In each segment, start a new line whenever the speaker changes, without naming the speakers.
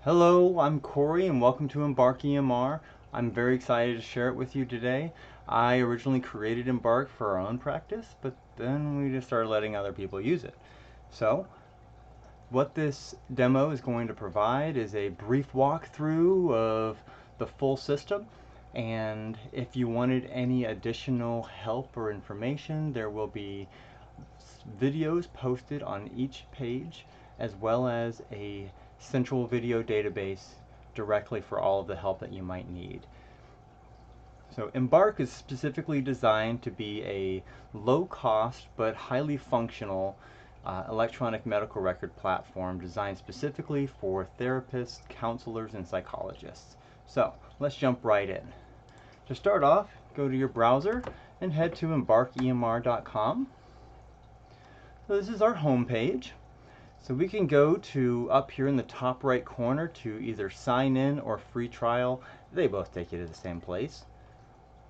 Hello, I'm Corey and welcome to Embark EMR. I'm very excited to share it with you today. I originally created Embark for our own practice, but then we just started letting other people use it. So, what this demo is going to provide is a brief walkthrough of the full system. And if you wanted any additional help or information, there will be videos posted on each page, as well as a central video database directly for all of the help that you might need. So Embark is specifically designed to be a low-cost but highly functional electronic medical record platform designed specifically for therapists, counselors, and psychologists. So let's jump right in. To start off, go to your browser and head to embarkemr.com. So this is our home page. So we can go to up here in the top right corner to either sign in or free trial. They both take you to the same place.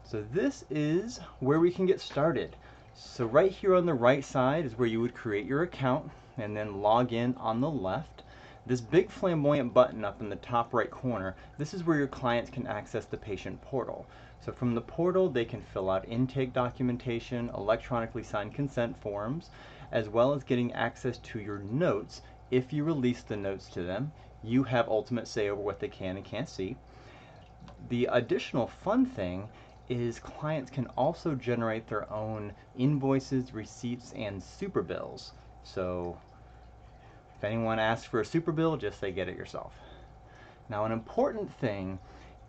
So this is where we can get started. So right here on the right side is where you would create your account and then log in on the left. This big flamboyant button up in the top right corner, this is where your clients can access the patient portal. So from the portal, they can fill out intake documentation, electronically signed consent forms, as well as getting access to your notes. If you release the notes to them, you have ultimate say over what they can and can't see. The additional fun thing is clients can also generate their own invoices, receipts, and super bills. So if anyone asks for a super bill, just say get it yourself. Now an important thing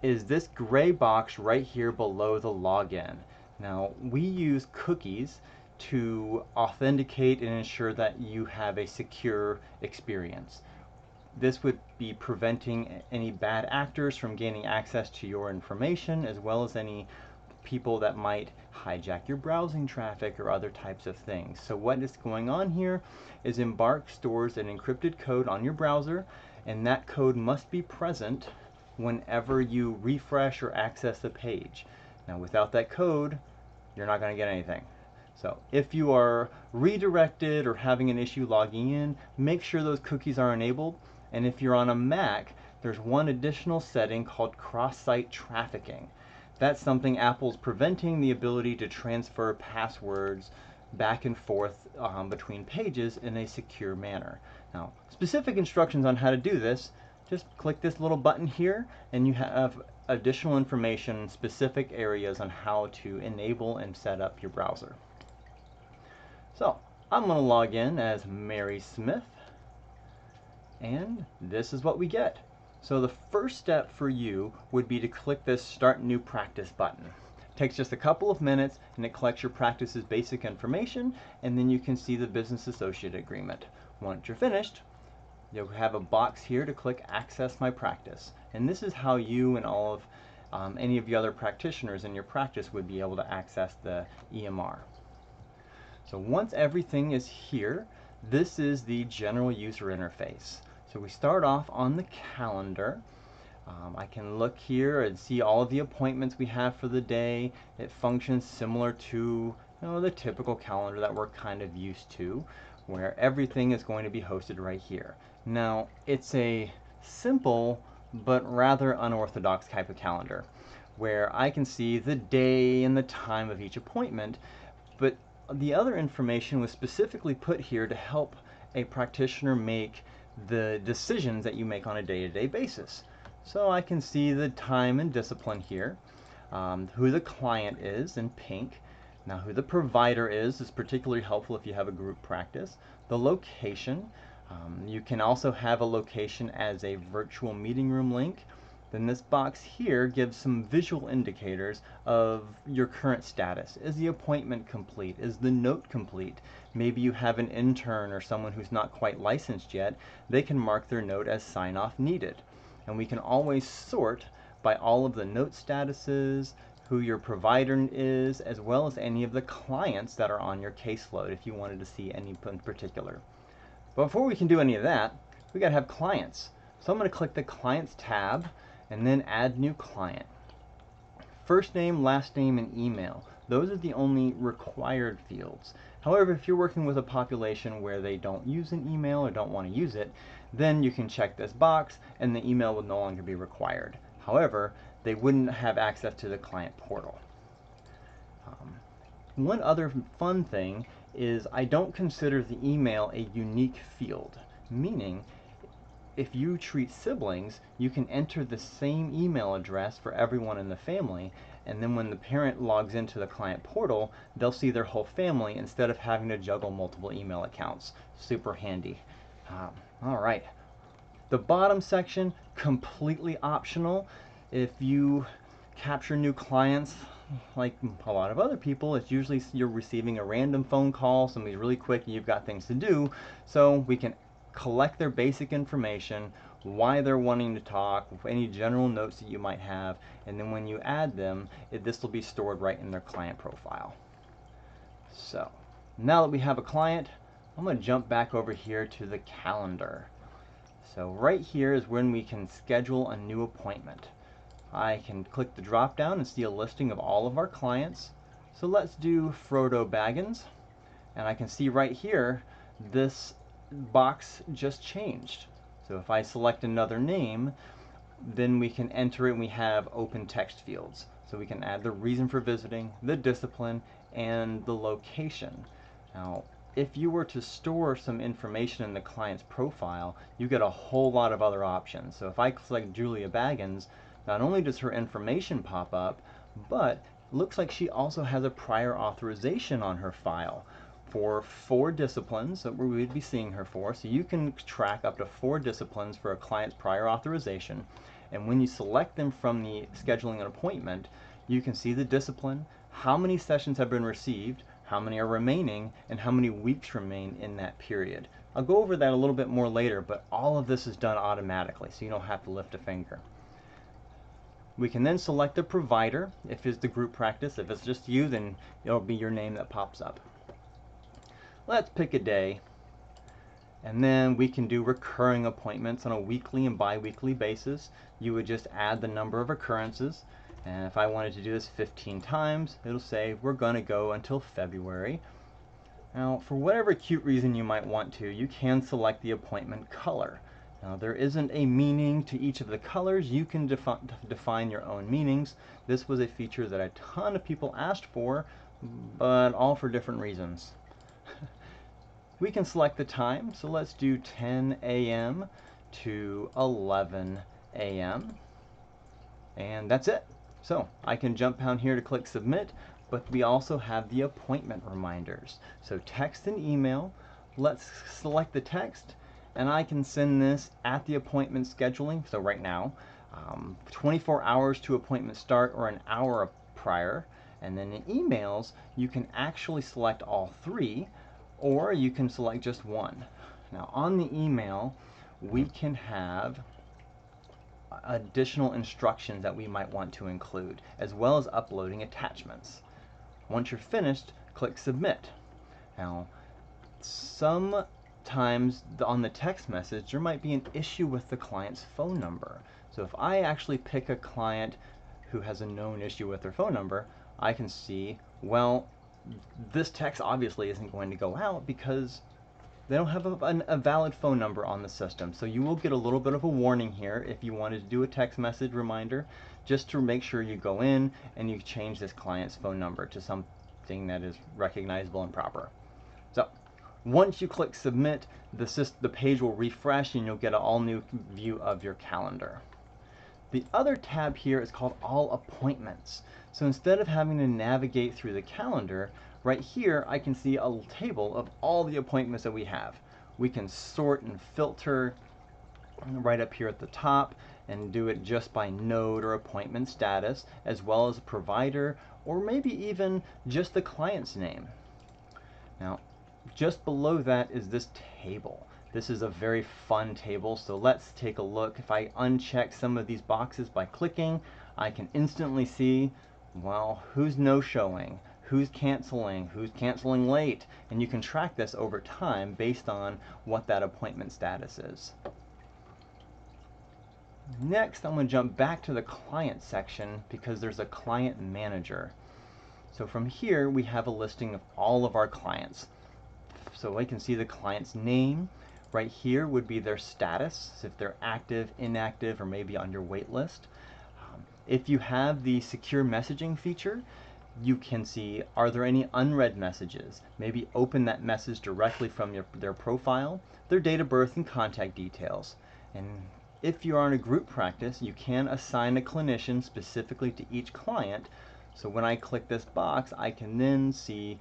is this gray box right here below the login. Now we use cookies to authenticate and ensure that you have a secure experience. This would be preventing any bad actors from gaining access to your information, as well as any people that might hijack your browsing traffic or other types of things. So what is going on here is Embark stores an encrypted code on your browser, and that code must be present whenever you refresh or access the page. Now without that code, you're not going to get anything. So if you are redirected or having an issue logging in, make sure those cookies are enabled. And if you're on a Mac, there's one additional setting called cross-site trafficking. That's something Apple's preventing the ability to transfer passwords back and forth between pages in a secure manner. Now, specific instructions on how to do this, just click this little button here and you have additional information in specific areas on how to enable and set up your browser. So I'm going to log in as Mary Smith, and this is what we get. So the first step for you would be to click this Start New Practice button. It takes just a couple of minutes and it collects your practice's basic information, and then you can see the business associate agreement. Once you're finished, you'll have a box here to click Access My Practice. And this is how you and all of any of the other practitioners in your practice would be able to access the EMR. So once everything is here, this is the general user interface. So we start off on the calendar. I can look here and see all of the appointments we have for the day. It functions similar to the typical calendar that we're kind of used to, where everything is going to be hosted right here. Now, it's a simple but rather unorthodox type of calendar, where I can see the day and the time of each appointment, but the other information was specifically put here to help a practitioner make the decisions that you make on a day-to-day basis. So I can see the time and discipline here, who the client is in pink. Now who the provider is particularly helpful if you have a group practice. The location, you can also have a location as a virtual meeting room link. Then this box here gives some visual indicators of your current status. Is the appointment complete? Is the note complete? Maybe you have an intern or someone who's not quite licensed yet. They can mark their note as sign off needed. And we can always sort by all of the note statuses, who your provider is, as well as any of the clients that are on your caseload if you wanted to see any in particular. But before we can do any of that, we gotta have clients. So I'm gonna click the Clients tab and then Add New Client. First name, last name, and email. those are the only required fields. However, if you're working with a population where they don't use an email or don't want to use it, then you can check this box and the email will no longer be required. However, they wouldn't have access to the client portal. One other fun thing is I don't consider the email a unique field, meaning if you treat siblings, you can enter the same email address for everyone in the family, and then when the parent logs into the client portal, they'll see their whole family instead of having to juggle multiple email accounts. Super handy. All right. The bottom section, completely optional. If you capture new clients, like a lot of other people, it's usually you're receiving a random phone call, somebody's really quick and you've got things to do, so we can collect their basic information, why they're wanting to talk, any general notes that you might have, and then when you add them, this will be stored right in their client profile. So now that we have a client, I'm going to jump back over here to the calendar. So right here is when we can schedule a new appointment. I can click the drop down and see a listing of all of our clients. So let's do Frodo Baggins, and I can see right here this box just changed. So if I select another name, then we can enter it and we have open text fields. So we can add the reason for visiting, the discipline, and the location. Now, if you were to store some information in the client's profile, you get a whole lot of other options. So if I select Julia Baggins, not only does her information pop up, but it looks like she also has a prior authorization on her file for 4 disciplines that we would be seeing her for. So you can track up to 4 disciplines for a client's prior authorization. And when you select them from the scheduling an appointment, you can see the discipline, how many sessions have been received, how many are remaining, and how many weeks remain in that period. I'll go over that a little bit more later, but all of this is done automatically, so you don't have to lift a finger. We can then select a provider if it's the group practice. If it's just you, then it'll be your name that pops up. Let's pick a day, and then we can do recurring appointments on a weekly and bi-weekly basis. You would just add the number of occurrences, and if I wanted to do this 15 times, it'll say we're going to go until February. Now, for whatever cute reason you might want to, you can select the appointment color. Now, there isn't a meaning to each of the colors. You can define your own meanings. This was a feature that a ton of people asked for, but all for different reasons. We can select the time, so let's do 10 a.m. to 11 a.m. and that's it. So I can jump down here to click submit, but we also have the appointment reminders. So text and email, let's select the text, and I can send this at the appointment scheduling, so right now, 24 hours to appointment start or an hour prior. And then in emails, you can actually select all 3, or you can select just one. Now on the email, we can have additional instructions that we might want to include, as well as uploading attachments. Once you're finished, click submit. Now, sometimes on the text message, there might be an issue with the client's phone number. So if I actually pick a client who has a known issue with their phone number, I can see, well, this text obviously isn't going to go out because they don't have a valid phone number on the system. So you will get a little bit of a warning here if you wanted to do a text message reminder, just to make sure you go in and you change this client's phone number to something that is recognizable and proper. So once you click submit, the page will refresh and you'll get an all new view of your calendar. The other tab here is called All Appointments. So instead of having to navigate through the calendar, right here I can see a table of all the appointments that we have. We can sort and filter right up here at the top and do it just by node or appointment status, as well as a provider, or maybe even just the client's name. Now, just below that is this table. This is a very fun table, so let's take a look. If I uncheck some of these boxes by clicking, I can instantly see, well, who's no-showing, who's canceling late, and you can track this over time based on what that appointment status is. Next, I'm going to jump back to the client section because there's a client manager. So from here, we have a listing of all of our clients. So I can see the client's name. Right here would be their status, if they're active, inactive, or maybe on your wait list. If you have the secure messaging feature, you can see, are there any unread messages? Maybe open that message directly from their profile, their date of birth, and contact details. And if you are in a group practice, you can assign a clinician specifically to each client. So when I click this box, I can then see,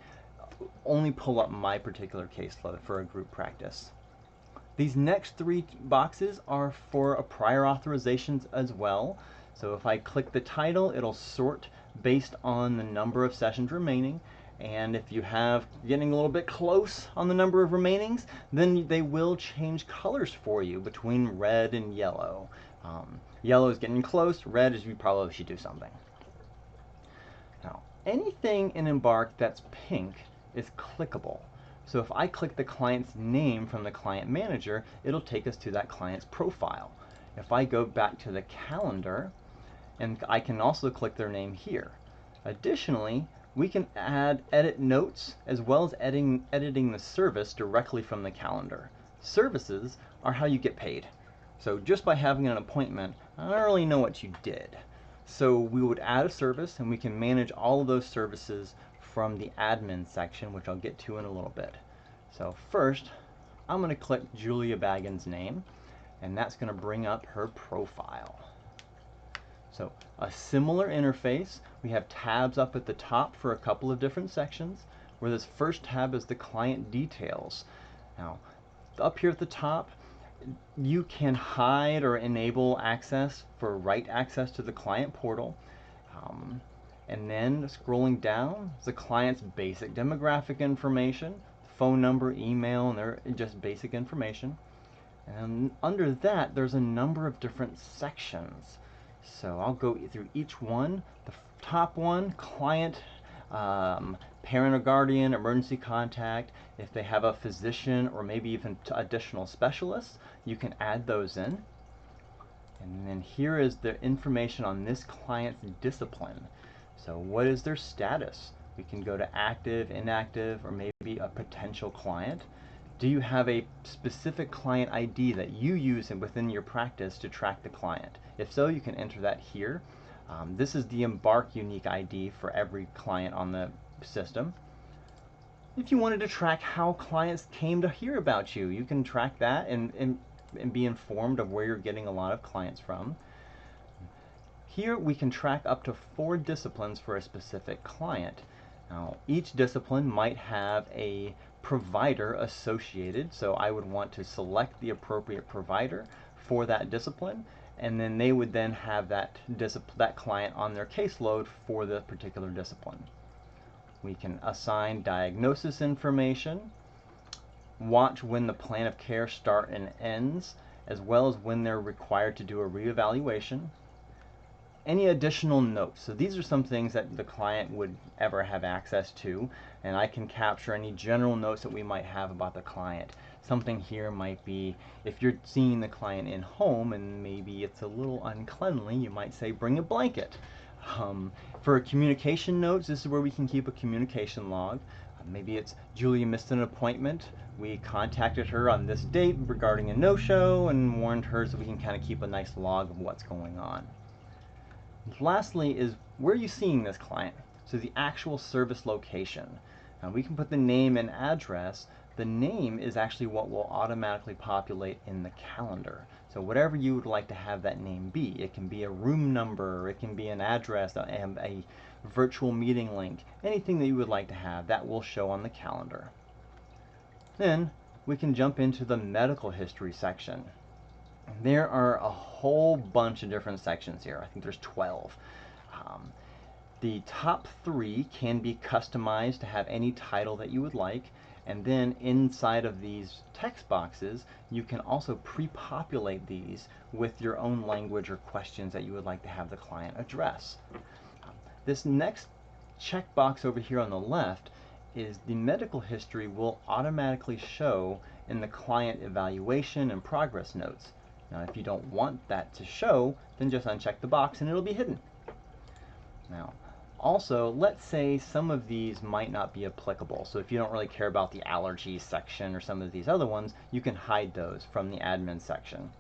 only pull up my particular caseload for a group practice. These next three boxes are for a prior authorizations as well. So if I click the title, it'll sort based on the number of sessions remaining. And if you have getting a little bit close on the number of remainings, then they will change colors for you between red and yellow. Yellow is getting close, red is you probably should do something. Now, anything in Embark that's pink is clickable. So if I click the client's name from the client manager, it'll take us to that client's profile. If I go back to the calendar, and I can also click their name here. Additionally, we can edit notes as well as editing the service directly from the calendar. Services are how you get paid. So just by having an appointment, I don't really know what you did. So we would add a service, and we can manage all of those services from the admin section, which I'll get to in a little bit. So first, I'm going to click Julia Baggin's name, and that's going to bring up her profile. So a similar interface. We have tabs up at the top for a couple of different sections, where this first tab is the client details. Now, up here at the top, you can hide or enable access for write access to the client portal. And then scrolling down, the client's basic demographic information, phone number, email, and their just basic information. And under that, there's a number of different sections. So I'll go through each one. The top one, client, parent or guardian, emergency contact. If they have a physician or maybe even additional specialists, you can add those in. And then here is the information on this client's discipline. So what is their status? We can go to active, inactive, or maybe a potential client. Do you have a specific client ID that you use within your practice to track the client? If so, you can enter that here. This is the Embark unique ID for every client on the system. If you wanted to track how clients came to hear about you, you can track that and be informed of where you're getting a lot of clients from. Here we can track up to 4 disciplines for a specific client. Now, each discipline might have a provider associated, so I would want to select the appropriate provider for that discipline, and then they would then have that client on their caseload for the particular discipline. We can assign diagnosis information, watch when the plan of care starts and ends, as well as when they're required to do a reevaluation. Any additional notes. So these are some things that the client would ever have access to, and I can capture any general notes that we might have about the client. Something here might be, if you're seeing the client in home and maybe it's a little uncleanly, you might say bring a blanket. For communication notes, this is where we can keep a communication log. Maybe it's Julia missed an appointment. We contacted her on this date regarding a no-show and warned her, so we can kind of keep a nice log of what's going on. Lastly is, where are you seeing this client? So the actual service location. Now we can put the name and address. The name is actually what will automatically populate in the calendar. So whatever you would like to have that name be. It can be a room number, it can be an address, a virtual meeting link, anything that you would like to have, that will show on the calendar. Then we can jump into the medical history section. There are a whole bunch of different sections here. I think there's 12. The top 3 can be customized to have any title that you would like, and then inside of these text boxes you can also pre-populate these with your own language or questions that you would like to have the client address. This next checkbox over here on the left is the medical history will automatically show in the client evaluation and progress notes. Now, if you don't want that to show, then just uncheck the box and it'll be hidden. Now, Also, let's say some of these might not be applicable. So if you don't really care about the allergies section or some of these other ones, you can hide those from the admin section.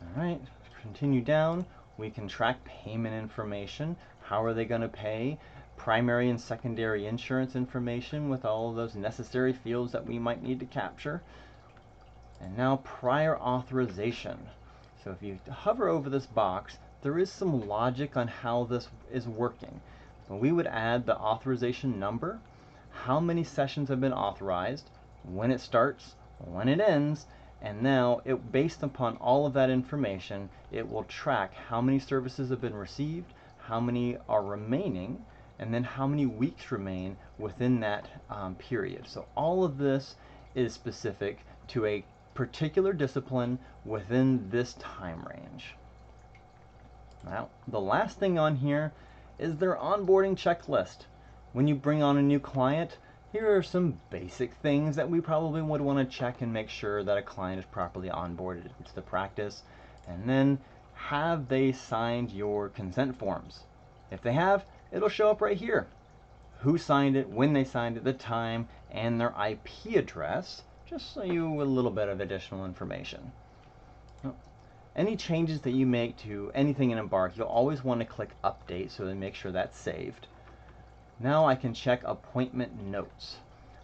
All right, continue down. We can track payment information. How are they going to pay? Primary and secondary insurance information with all of those necessary fields that we might need to capture. And now prior authorization. So if you hover over this box, there is some logic on how this is working. So we would add the authorization number, how many sessions have been authorized, when it starts, when it ends, and now based upon all of that information, it will track how many services have been received, how many are remaining, and then how many weeks remain within that period. So all of this is specific to a particular discipline within this time range. Now, the last thing on here is their onboarding checklist. When you bring on a new client, here are some basic things that we probably would want to check and make sure that a client is properly onboarded into the practice. And then, have they signed your consent forms? If they have, it'll show up right here. Who signed it, when they signed it, the time, and their IP address, just so you a little bit of additional information. Any changes that you make to anything in Embark, you'll always want to click Update so to make sure that's saved. Now I can check appointment notes.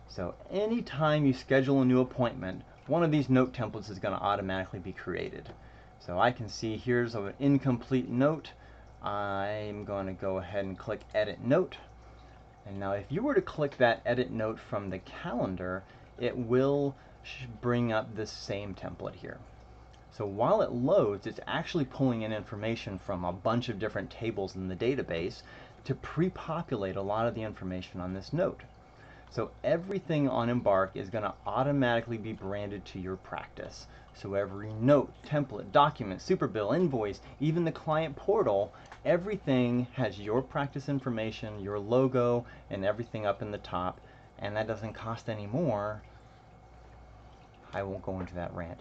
So anytime you schedule a new appointment, one of these note templates is going to automatically be created. So I can see here's an incomplete note. I'm going to go ahead and click Edit Note. And now if you were to click that Edit Note from the calendar, it will bring up this same template here. So while it loads, it's actually pulling in information from a bunch of different tables in the database to pre-populate a lot of the information on this note. So everything on Embark is going to automatically be branded to your practice. So every note, template, document, superbill, invoice, even the client portal, everything has your practice information, your logo, and everything up in the top. And that doesn't cost any more. I won't go into that rant.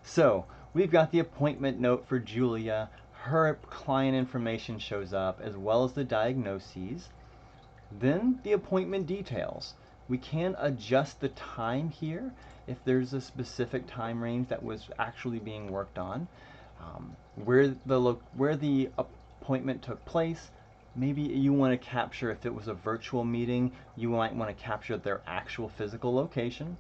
So we've got the appointment note for Julia. Her client information shows up as well as the diagnoses. Then the appointment details. We can adjust the time here if there's a specific time range that was actually being worked on. Where the appointment took place. Maybe you want to capture, if it was a virtual meeting, you might want to capture their actual physical location.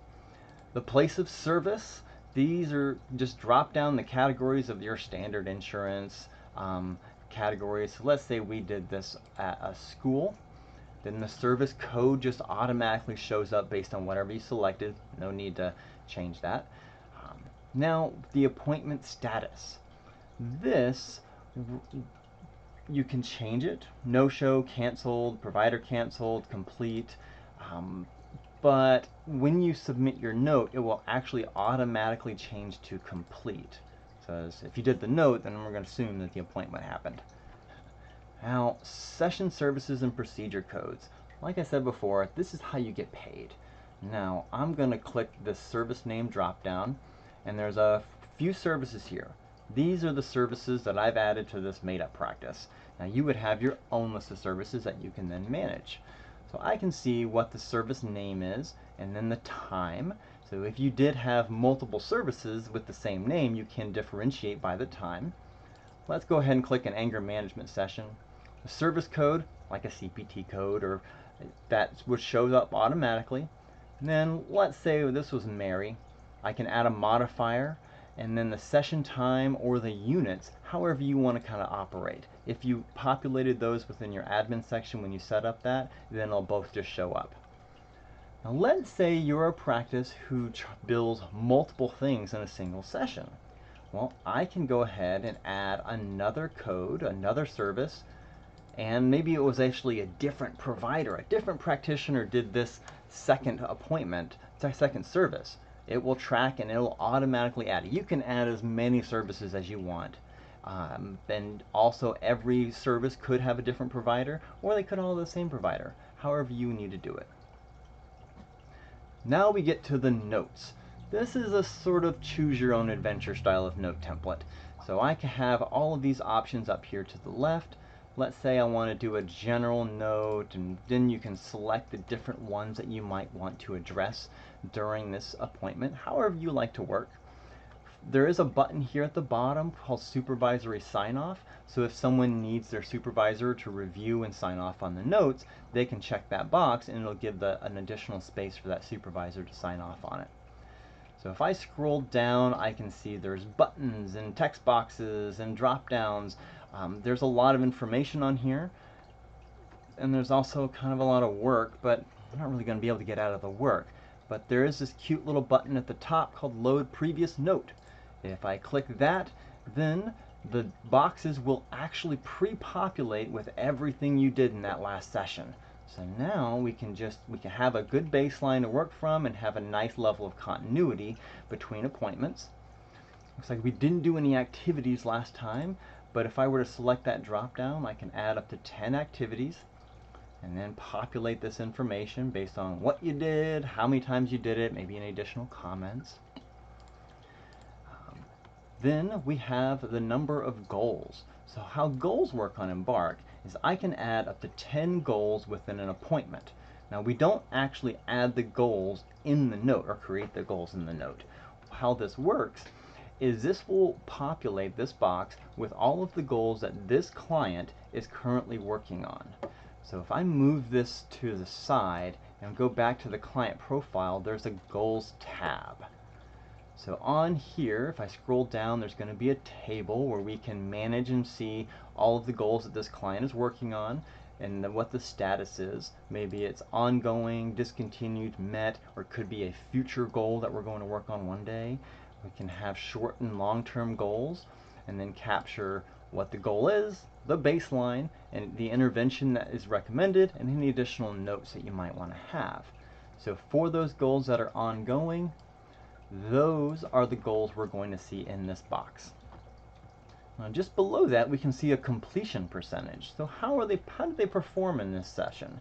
The place of service, these are just drop down the categories of your standard insurance categories. So let's say we did this at a school, then the service code just automatically shows up based on whatever you selected. No need to change that. Now the appointment status. This, you can change it. No show, canceled, provider canceled, complete. But when you submit your note, it will actually automatically change to complete. So if you did the note, then we're going to assume that the appointment happened. Now, session services and procedure codes. Like I said before, this is how you get paid. Now, I'm going to click the service name drop down, and there's a few services here. These are the services that I've added to this made-up practice. Now, you would have your own list of services that you can then manage. So I can see what the service name is and then the time. So if you did have multiple services with the same name, you can differentiate by the time. Let's go ahead and click an anger management session. The service code, like a CPT code, or that's what shows up automatically. And then let's say this was Mary. I can add a modifier, and then the session time or the units, however you want to kind of operate. If you populated those within your admin section when you set up that, then it'll both just show up. Now let's say you're a practice who bills multiple things in a single session. Well, I can go ahead and add another code, another service, and maybe it was actually a different provider, a different practitioner did this second appointment, second service. It will track and it will automatically add it. You can add as many services as you want. And also every service could have a different provider, or they could all have the same provider, however you need to do it. Now we get to the notes. This is a sort of choose your own adventure style of note template. So I can have all of these options up here to the left. Let's say I want to do a general note, and then you can select the different ones that you might want to address during this appointment, however you like to work. There is a button here at the bottom called Supervisory Sign-Off, so if someone needs their supervisor to review and sign off on the notes, they can check that box and it'll give an additional space for that supervisor to sign off on it. So if I scroll down, I can see there's buttons and text boxes and drop downs. There's a lot of information on here, and there's also kind of a lot of work, but I'm not really going to be able to get out of the work. But there is this cute little button at the top called Load Previous Note. If I click that, then the boxes will actually pre-populate with everything you did in that last session. So now we can have a good baseline to work from and have a nice level of continuity between appointments. Looks like we didn't do any activities last time, but if I were to select that drop down, I can add up to 10 activities and then populate this information based on what you did, how many times you did it, maybe any additional comments. Then we have the number of goals. So how goals work on Embark is I can add up to 10 goals within an appointment. Now we don't actually add the goals in the note or create the goals in the note. How this works is this will populate this box with all of the goals that this client is currently working on. So if I move this to the side and go back to the client profile, there's a goals tab. So on here, if I scroll down, there's going to be a table where we can manage and see all of the goals that this client is working on and what the status is. Maybe it's ongoing, discontinued, met, or it could be a future goal that we're going to work on one day. We can have short and long-term goals and then capture what the goal is, the baseline, and the intervention that is recommended, and any additional notes that you might want to have. So for those goals that are ongoing, those are the goals we're going to see in this box. Now just below that we can see a completion percentage. So how did they perform in this session?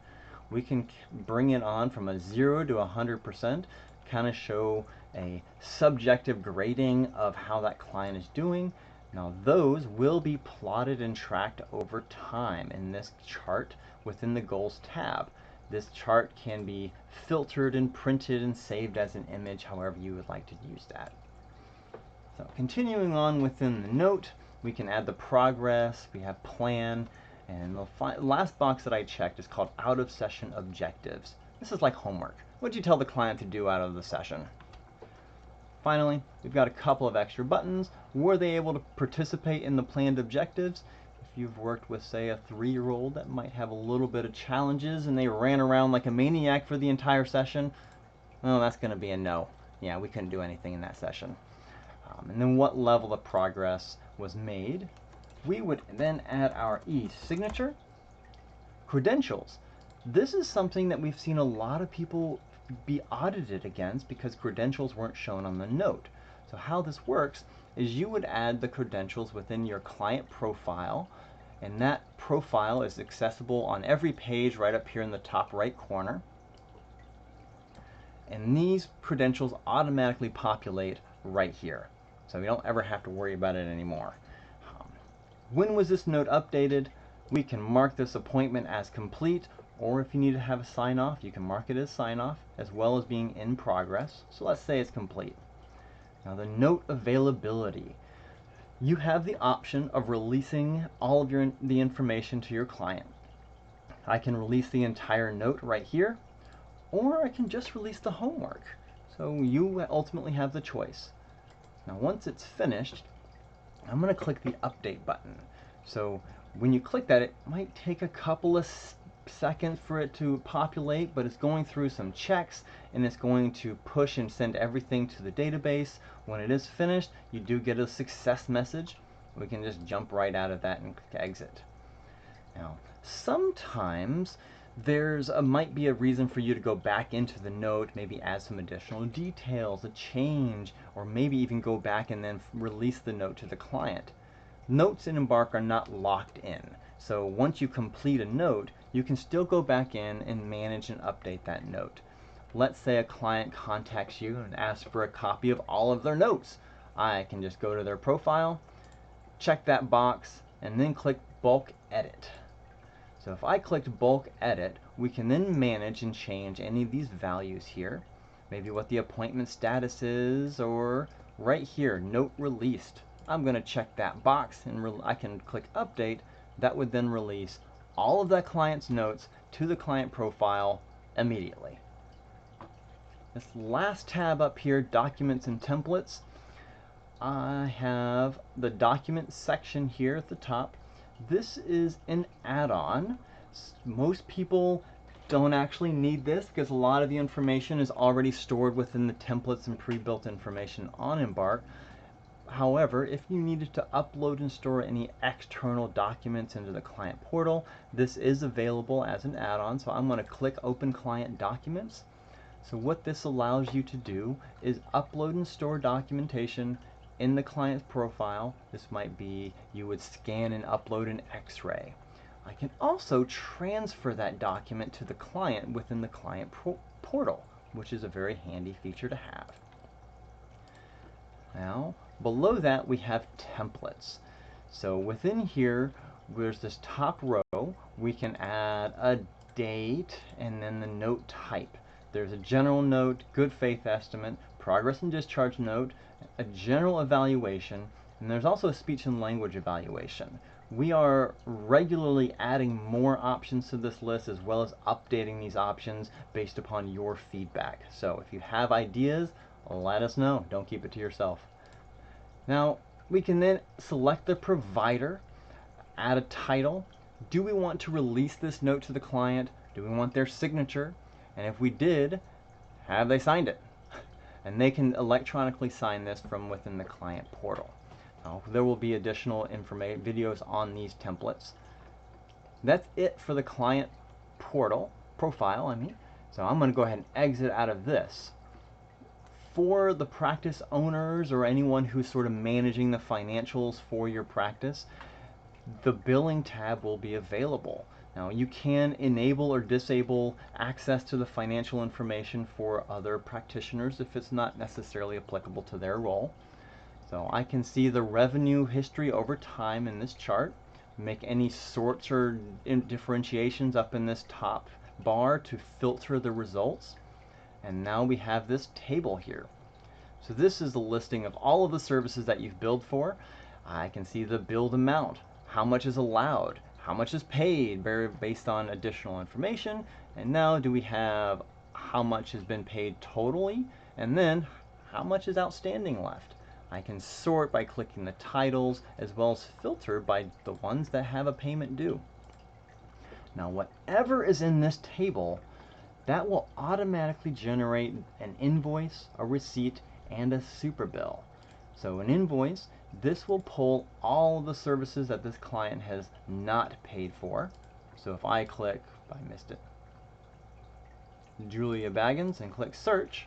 We can bring it on from a 0 to 100%, kind of show a subjective grading of how that client is doing. Now those will be plotted and tracked over time in this chart within the Goals tab. This chart can be filtered and printed and saved as an image, however you would like to use that. So continuing on within the note, we can add the progress, we have plan, and the last box that I checked is called out of session objectives. This is like homework. What did you tell the client to do out of the session? Finally, we've got a couple of extra buttons. Were they able to participate in the planned objectives? If you've worked with, say, a 3-year-old that might have a little bit of challenges and they ran around like a maniac for the entire session, well, that's going to be a no. Yeah, we couldn't do anything in that session. And then what level of progress was made? We would then add our e-signature. Credentials. This is something that we've seen a lot of people be audited against because credentials weren't shown on the note. So how this works is you would add the credentials within your client profile, and that profile is accessible on every page right up here in the top right corner. And these credentials automatically populate right here. So we don't ever have to worry about it anymore. When was this note updated? We can mark this appointment as complete, or if you need to have a sign-off, you can mark it as sign-off, as well as being in progress. So let's say it's complete. Now the note availability. You have the option of releasing all of the information to your client. I can release the entire note right here, or I can just release the homework. So you ultimately have the choice. Now once it's finished, I'm going to click the update button. So when you click that, it might take a couple of seconds for it to populate, but it's going through some checks and it's going to push and send everything to the database. When it is finished, you do get a success message. We can just jump right out of that and click exit. Now sometimes there's might be a reason for you to go back into the note, maybe add some additional details, a change, or maybe even go back and then release the note to the client. Notes in Embark are not locked in, so once you complete a note, you can still go back in and manage and update that note. Let's say a client contacts you and asks for a copy of all of their notes. I can just go to their profile, check that box, and then click bulk edit. So if I clicked bulk edit, we can then manage and change any of these values here. Maybe what the appointment status is, or right here, note released. I'm going to check that box and I can click update. That would then release all of that client's notes to the client profile immediately. This last tab up here, documents and templates, I have the document section here at the top. This is an add-on. Most people don't actually need this because a lot of the information is already stored within the templates and pre-built information on Embark. However, if you needed to upload and store any external documents into the client portal, this is available as an add-on. So I'm going to click Open Client Documents. So what this allows you to do is upload and store documentation in the client's profile. This might be you would scan and upload an X-ray. I can also transfer that document to the client within the client portal, which is a very handy feature to have. Now, below that we have templates. So within here, there's this top row. We can add a date and then the note type. There's a general note, good faith estimate, progress and discharge note, a general evaluation, and there's also a speech and language evaluation. We are regularly adding more options to this list as well as updating these options based upon your feedback. So if you have ideas, let us know. Don't keep it to yourself. Now, we can then select the provider, add a title. Do we want to release this note to the client? Do we want their signature? And if we did, have they signed it? And they can electronically sign this from within the client portal. Now, there will be additional videos on these templates. That's it for the client profile. So I'm going to go ahead and exit out of this. For the practice owners or anyone who's sort of managing the financials for your practice, the billing tab will be available. Now, you can enable or disable access to the financial information for other practitioners if it's not necessarily applicable to their role. So I can see the revenue history over time in this chart, make any sorts or differentiations up in this top bar to filter the results. And now we have this table here. So this is the listing of all of the services that you've billed for. I can see the billed amount, how much is allowed, how much is paid, based on additional information. And now do we have how much has been paid totally, and then how much is outstanding left. I can sort by clicking the titles as well as filter by the ones that have a payment due. Now whatever is in this table, that will automatically generate an invoice, a receipt, and a super bill. So an invoice, this will pull all the services that this client has not paid for. So if I click, I missed it, Julia Baggins, and click search,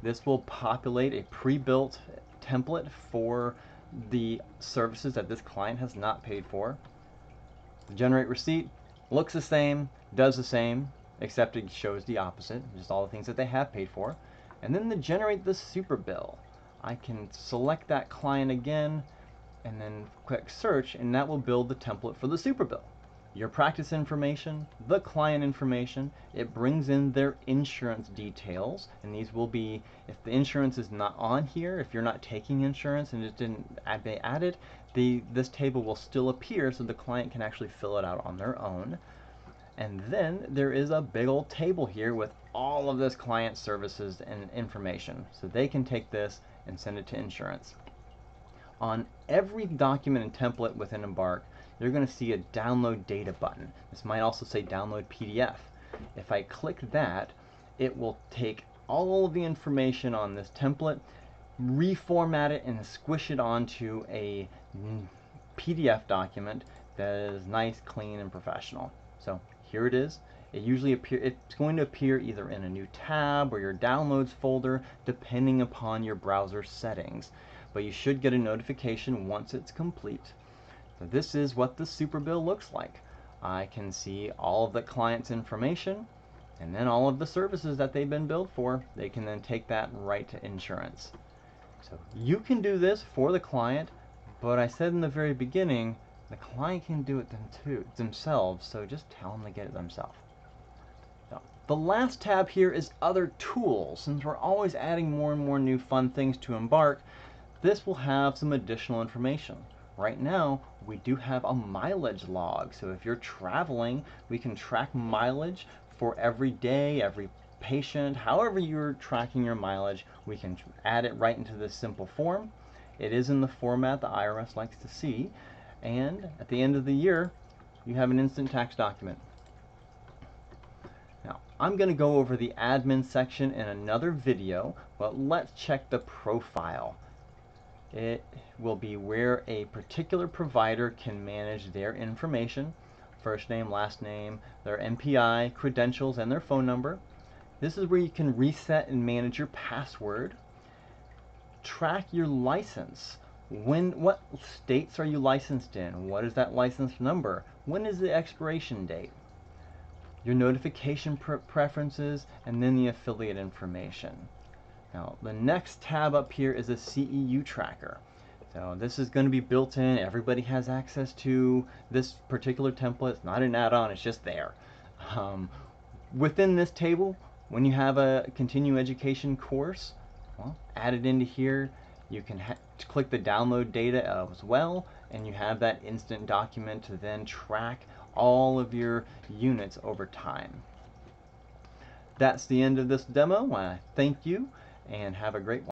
this will populate a pre-built template for the services that this client has not paid for. The generate receipt looks the same, does the same, except it shows the opposite, just all the things that they have paid for. And then the generate the super bill. I can select that client again and then click search, and that will build the template for the super bill. Your practice information, the client information, it brings in their insurance details, and these will be, if the insurance is not on here, if you're not taking insurance and it didn't add it, this table will still appear so the client can actually fill it out on their own. And then there is a big old table here with all of this client services and information. So they can take this and send it to insurance. On every document and template within Embark, you're going to see a download data button. This might also say download PDF. If I click that, it will take all of the information on this template, reformat it, and squish it onto a PDF document that is nice, clean, and professional. So here it is. It's going to appear either in a new tab or your downloads folder, depending upon your browser settings. But you should get a notification once it's complete. So this is what the super bill looks like. I can see all of the client's information and then all of the services that they've been billed for. They can then take that right to insurance. So you can do this for the client, but I said in the very beginning, The client can do it themselves, so just tell them to get it themselves. Now, the last tab here is Other Tools. Since we're always adding more and more new fun things to Embark, this will have some additional information. Right now, we do have a mileage log, so if you're traveling, we can track mileage for every day, every patient, however you're tracking your mileage, we can add it right into this simple form. It is in the format the IRS likes to see, and at the end of the year, you have an instant tax document. Now, I'm going to go over the admin section in another video, but let's check the profile. It will be where a particular provider can manage their information, first name, last name, their MPI, credentials, and their phone number. This is where you can reset and manage your password, track your license. What states are you licensed in? What is that license number? When is the expiration date? Your notification preferences, and then the affiliate information. Now, the next tab up here is a CEU tracker. So this is going to be built in. Everybody has access to this particular template. It's not an add-on, it's just there. Within this table, when you have a continuing education course, well, add it into here. You can click the download data as well, and you have that instant document to then track all of your units over time. That's the end of this demo. Thank you, and have a great one.